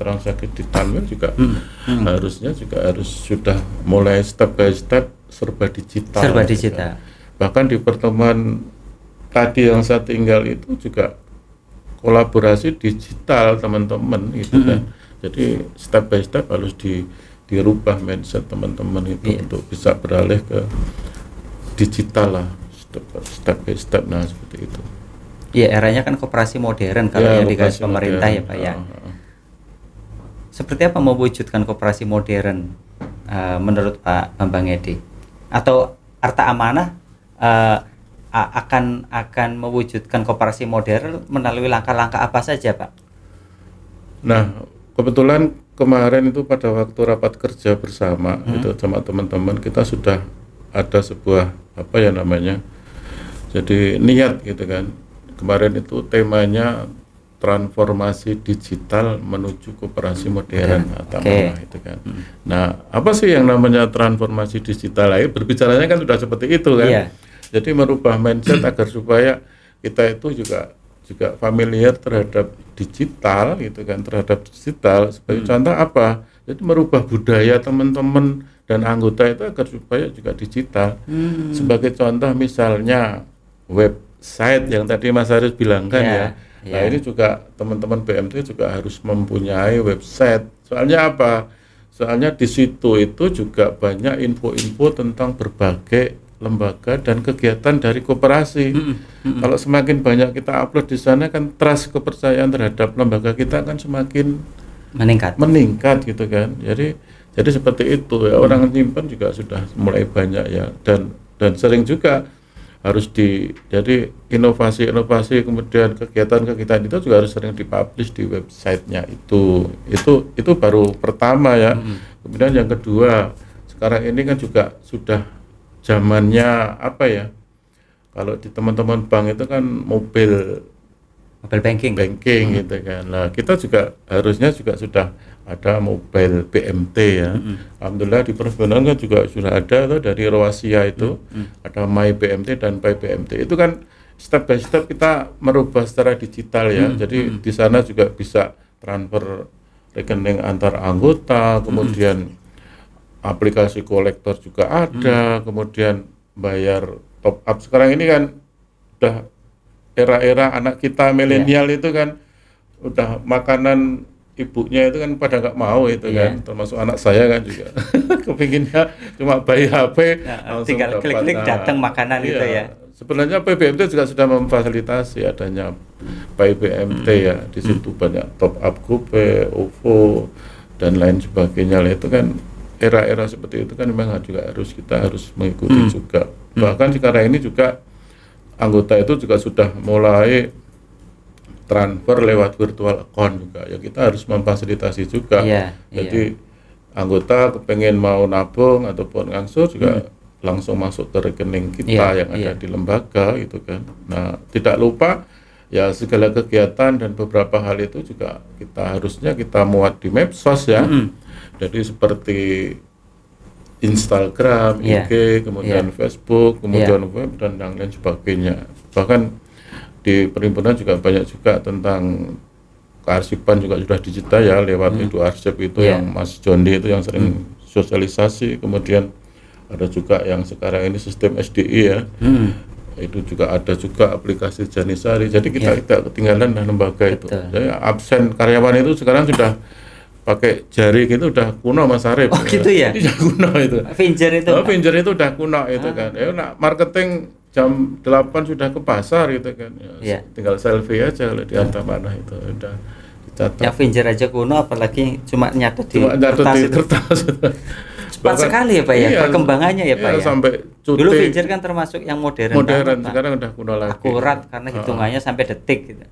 di Tanwil juga harusnya juga harus sudah mulai step by step serba digital. Serba digital. Bahkan di pertemuan tadi yang saya tinggal itu juga kolaborasi digital teman-teman gitu kan. Jadi step by step harus dirubah mindset teman-teman itu untuk bisa beralih ke digital lah, step by step. Nah, seperti itu. Iya, eranya kan koperasi modern kalau yang dikasih pemerintah ya Pak ya. Seperti apa mewujudkan koperasi modern menurut Pak Bambang Edi? Atau Arta Amanah akan mewujudkan koperasi modern melalui langkah-langkah apa saja Pak? Nah, kebetulan kemarin itu pada waktu rapat kerja bersama itu sama teman-teman, kita sudah ada sebuah apa ya namanya, jadi niat gitu kan. Kemarin itu temanya transformasi digital menuju koperasi modern atau itu kan. Nah, apa sih yang namanya transformasi digital? Berbicaranya kan sudah seperti itu kan. Jadi merubah mindset agar supaya kita itu juga familiar terhadap digital gitu kan, terhadap digital. Sebagai contoh apa? Jadi merubah budaya teman-teman dan anggota itu agar supaya juga digital. Sebagai contoh misalnya website yang tadi Mas Haris bilangkan ya. Nah, ini juga teman-teman BMT juga harus mempunyai website. Soalnya apa? Soalnya di situ itu juga banyak info-info tentang berbagai lembaga dan kegiatan dari koperasi. Kalau semakin banyak kita upload di sana kan trust, kepercayaan terhadap lembaga kita kan semakin meningkat gitu kan. Jadi seperti itu ya, orang nyimpen juga sudah mulai banyak ya, dan sering juga harus jadi inovasi kemudian kegiatan itu juga harus sering dipublish di websitenya itu baru pertama ya. Kemudian yang kedua, sekarang ini kan juga sudah zamannya apa ya, kalau di teman-teman bank itu kan mobile banking gitu kan. Nah, kita juga harusnya juga sudah ada mobile BMT ya. Alhamdulillah di Perhimpunan kan juga sudah ada tuh dari Roasia itu, ada My BMT dan Pay BMT. Itu kan step by step kita merubah secara digital ya. Jadi di sana juga bisa transfer rekening antar anggota, kemudian aplikasi kolektor juga ada, kemudian bayar top up. Sekarang ini kan udah era-era anak kita milenial itu kan udah makanan ibunya itu kan pada nggak mau itu kan, termasuk anak saya kan juga kepinginnya cuma bayi HP tinggal klik-klik datang makanan itu ya. Sebenarnya PBMT juga sudah memfasilitasi adanya PBMT ya, di situ banyak top up GoPay, OVO dan lain sebagainya. Itu kan era-era seperti itu kan memang kita harus mengikuti juga. Bahkan sekarang ini juga anggota itu juga sudah mulai transfer lewat virtual account juga ya, kita harus memfasilitasi juga. Jadi anggota kepengen mau nabung ataupun ngangsur juga langsung masuk ke rekening kita yang ada di lembaga itu kan. Nah, tidak lupa ya segala kegiatan dan beberapa hal itu juga kita muat di medsos ya. Jadi seperti Instagram, IG, kemudian Facebook, kemudian web dan yang lain sebagainya. Bahkan di Perhimpunan juga banyak juga tentang kearsipan juga sudah digital ya, lewat Edu Arsip itu yang Mas Jondi itu yang sering sosialisasi. Kemudian ada juga yang sekarang ini sistem SDI ya, itu juga ada juga aplikasi Janisari. Jadi kita tidak ketinggalan dan lembaga itu. Jadi absen karyawan itu sekarang sudah pakai jari gitu udah kuno Mas Arif. Oh gitu ya? Jadi kuno itu. Finger itu? Finger itu udah kuno itu kan. Nak marketing jam 8 sudah ke pasar gitu kan. Tinggal selfie aja kalau di Antamana itu udah dicatat. Yang finger aja kuno, apalagi cuma nyatet di kertas. Cepat sekali ya Pak ya, perkembangannya ya Pak ya. Sampai cuti. Dulu finger kan termasuk yang modern banget, sekarang udah kuno lagi. Akurat karena hitungannya sampai detik gitu.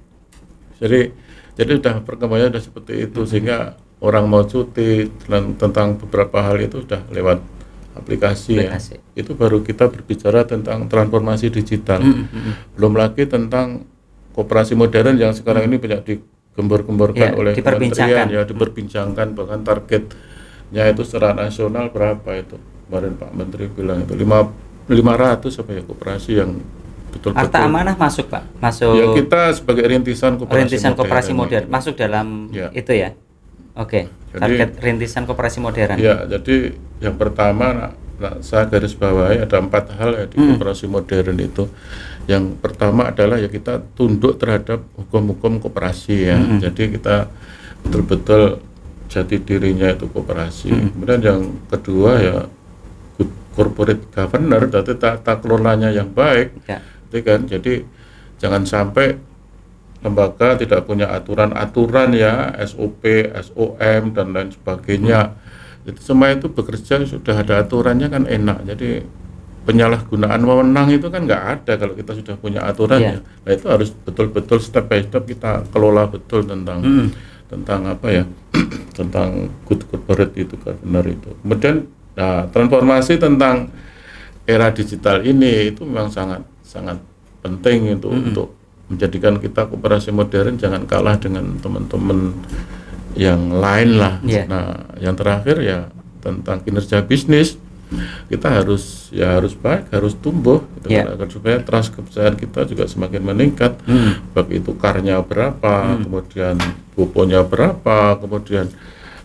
Jadi Jadi udah perkembangannya udah seperti itu, sehingga orang mau cuti dan tentang beberapa hal itu sudah lewat aplikasi. Ya. Itu baru kita berbicara tentang transformasi digital. Belum lagi tentang koperasi modern yang sekarang ini banyak digembar-gemborkan oleh kementerian, ya diperbincangkan, bahkan targetnya itu secara nasional berapa itu. Kemarin Pak Menteri bilang itu 500 apa ya koperasi yang betul-betul. Harta Amanah masuk Pak? Masuk. Ya kita sebagai rintisan koperasi modern masuk dalam itu ya. Oke. Target rintisan koperasi modern. Ya, jadi yang pertama saya garis bawahi ada 4 hal ya di koperasi modern itu. Yang pertama adalah ya kita tunduk terhadap hukum-hukum koperasi ya. Jadi kita betul-betul jati dirinya itu koperasi. Kemudian yang kedua ya good corporate governor, jadi tata kelolanya yang baik. Jadi jangan sampai lembaga tidak punya aturan-aturan ya, SOP, SOM dan lain sebagainya. Jadi semua itu bekerja sudah ada aturannya kan enak. Jadi penyalahgunaan wewenang itu kan nggak ada kalau kita sudah punya aturannya. Nah itu harus betul-betul step by step kita kelola betul tentang apa ya, tentang good corporate itu governor itu. Kemudian transformasi tentang era digital ini itu memang sangat penting itu untuk menjadikan kita koperasi modern jangan kalah dengan teman-teman yang lain lah. Nah, yang terakhir ya tentang kinerja bisnis kita harus baik, harus tumbuh gitu, agar supaya trust kepercayaan kita juga semakin meningkat. Baik itu karnya berapa, kemudian boponya berapa, kemudian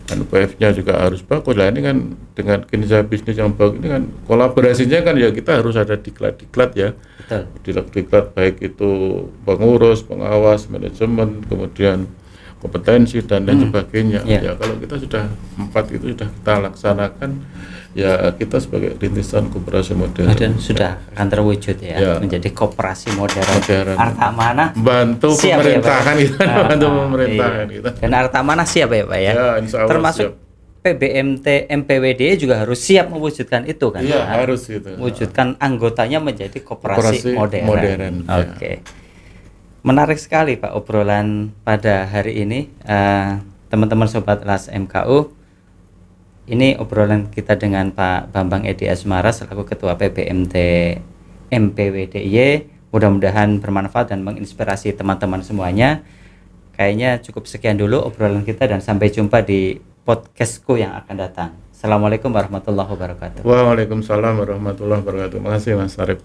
NPF-nya juga harus bagus. Lah ini kan dengan kinerja bisnis yang bagus ini kan kolaborasinya kan ya kita harus ada diklat ya. Diklat baik itu pengurus, pengawas, manajemen, kemudian kompetensi dan lain sebagainya. Ya kalau kita sudah 4 itu sudah kita laksanakan ya kita sebagai rintisan koperasi modern sudah akan terwujud ya menjadi koperasi modern. Harta Amanah bantu pemerintahan kita, bantu pemerintahan kita. Dan Harta Amanah siap ya Pak ya. Insya Allah termasuk siap. PBMT MPWD juga harus siap mewujudkan itu kan. Iya harus itu. Mewujudkan anggotanya menjadi koperasi modern. Oke. Menarik sekali Pak obrolan pada hari ini, teman-teman sobat LAS MKU. Ini obrolan kita dengan Pak Bambang Edi Asmara selaku Ketua PBMT MPWDY. Mudah-mudahan bermanfaat dan menginspirasi teman-teman semuanya. Kayaknya cukup sekian dulu obrolan kita dan sampai jumpa di podcastku yang akan datang. Assalamualaikum warahmatullahi wabarakatuh. Waalaikumsalam warahmatullahi wabarakatuh. Terima kasih Mas Arif.